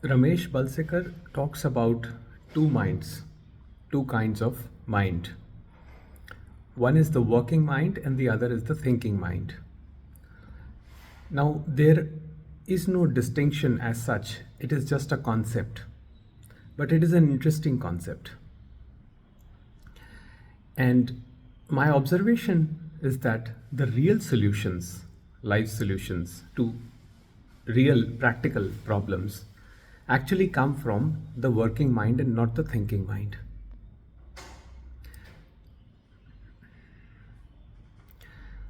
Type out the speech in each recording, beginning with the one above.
Ramesh Balsekar talks about two minds, two kinds of mind. One is the working mind and the other is the thinking mind. Now, there is no distinction as such, it is just a concept, but it is an interesting concept. And my observation is that the real solutions, life solutions to real practical problems, actually come from the working mind and not the thinking mind.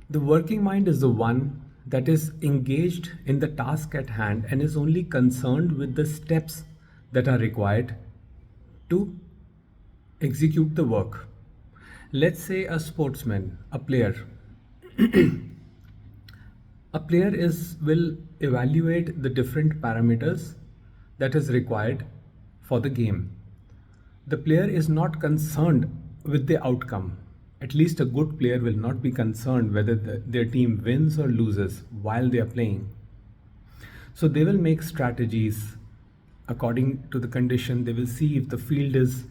The working mind is the one that is engaged in the task at hand and is only concerned with the steps that are required to execute the work. Let's say a sportsman, a player. A player will evaluate the different parameters that is required for the game. The player is not concerned with the outcome. At least a good player will not be concerned whether their team wins or loses while they are playing. So they will make strategies according to the condition. They will see if the field is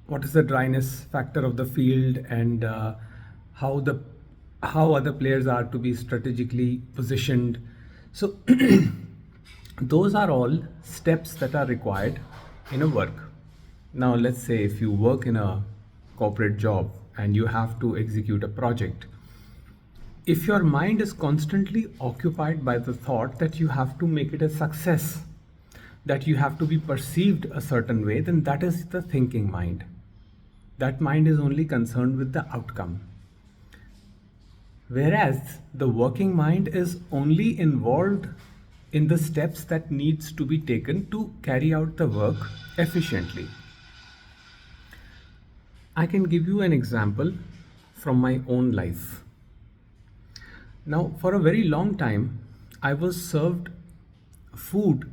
what is the dryness factor of the field, and how other players are to be strategically positioned. So those are all steps that are required in a work. Now let's say if you work in a corporate job and you have to execute a project, if your mind is constantly occupied by the thought that you have to make it a success, that you have to be perceived a certain way, then that is the thinking mind. That mind is only concerned with the outcome. Whereas the working mind is only involved in the steps that needs to be taken to carry out the work efficiently. I can give you an example from my own life. Now, for a very long time, I was served food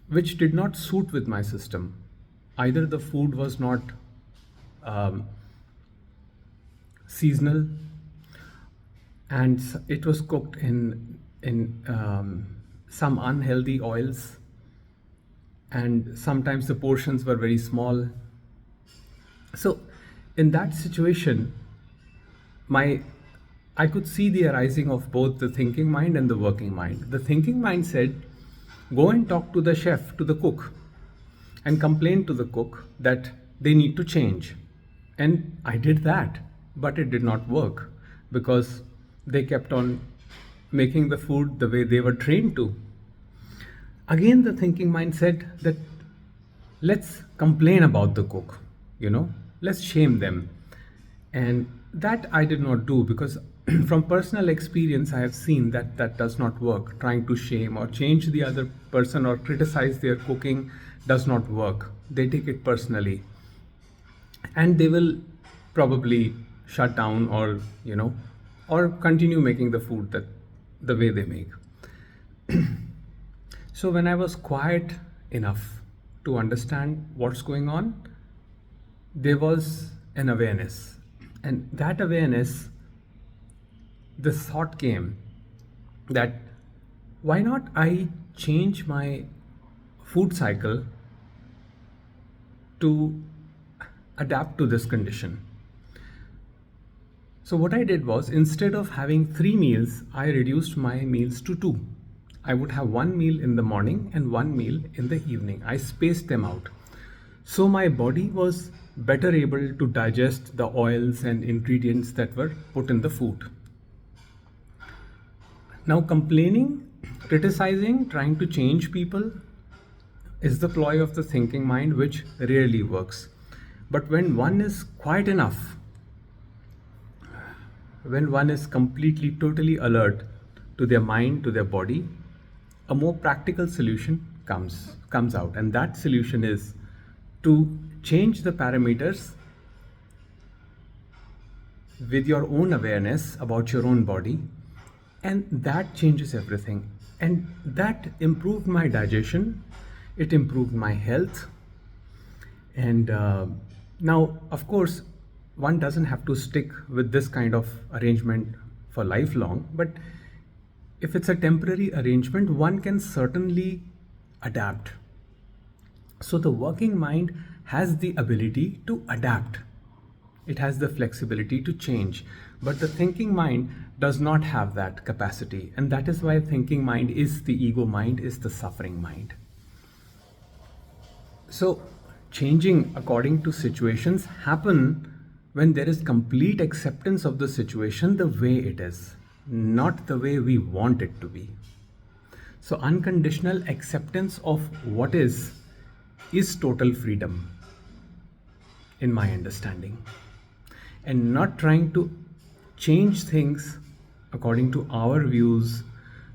which did not suit with my system. Either the food was not seasonal, and it was cooked in some unhealthy oils, and sometimes the portions were very small. So in that situation, I could see the arising of both the thinking mind and the working mind. The thinking mind said, go and talk to the chef, to the cook, and complain to the cook that they need to change. And I did that, but it did not work because they kept on making the food the way they were trained to. Again, the thinking mind said that let's complain about the cook, let's shame them. And that I did not do because from personal experience, I have seen that that does not work. Trying to shame or change the other person or criticize their cooking does not work. They take it personally. And they will probably shut down or continue making the food the way they make. So when I was quiet enough to understand what's going on, there was an awareness. And that awareness, the thought came that why not I change my food cycle to adapt to this condition. So what I did was, instead of having 3 meals, I reduced my meals to 2. I would have 1 meal in the morning and 1 meal in the evening. I spaced them out. So my body was better able to digest the oils and ingredients that were put in the food. Now complaining, criticizing, trying to change people is the ploy of the thinking mind, which rarely works. But when one is quiet enough, when one is completely, totally alert to their mind, to their body, a more practical solution comes out. And that solution is to change the parameters with your own awareness about your own body, and that changes everything. And that improved my digestion, it improved my health. And now, of course, one doesn't have to stick with this kind of arrangement for lifelong, but If it's a temporary arrangement, one can certainly adapt. So the working mind has the ability to adapt. It has the flexibility to change. But the thinking mind does not have that capacity. And that is why thinking mind is the ego mind, is the suffering mind. So changing according to situations happen when there is complete acceptance of the situation the way it is, not the way we want it to be. So unconditional acceptance of what is total freedom, in my understanding. And not trying to change things according to our views,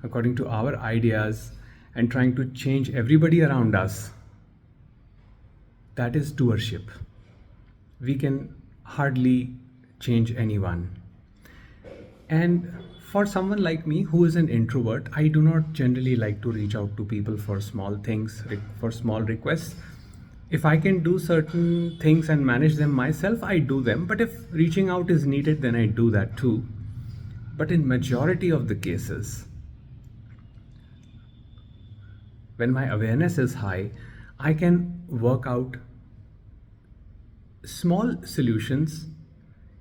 according to our ideas, and trying to change everybody around us, that is doership. We can hardly change anyone. And for someone like me who is an introvert, I do not generally like to reach out to people for small things, for small requests. If I can do certain things and manage them myself, I do them. But if reaching out is needed, then I do that too. But in majority of the cases, when my awareness is high, I can work out small solutions,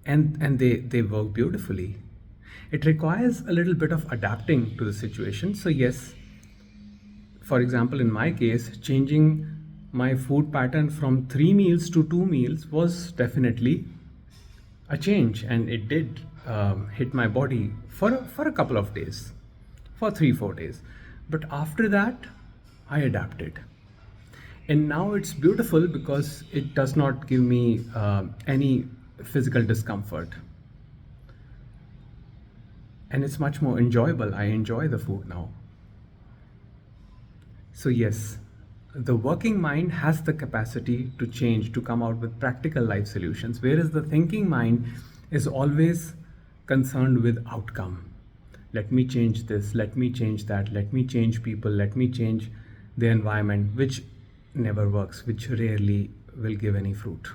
and they work beautifully. It requires a little bit of adapting to the situation. So yes, for example, in my case, changing my food pattern from 3 meals to 2 meals was definitely a change, and it did hit my body for a couple of days, for 3-4 days. But after that, I adapted, and now it's beautiful because it does not give me any physical discomfort, and it's much more enjoyable. I enjoy the food now. So yes, the working mind has the capacity to change, to come out with practical life solutions, whereas the thinking mind is always concerned with outcome. Let me change this, let me change that, let me change people, let me change the environment, which never works, which rarely will give any fruit.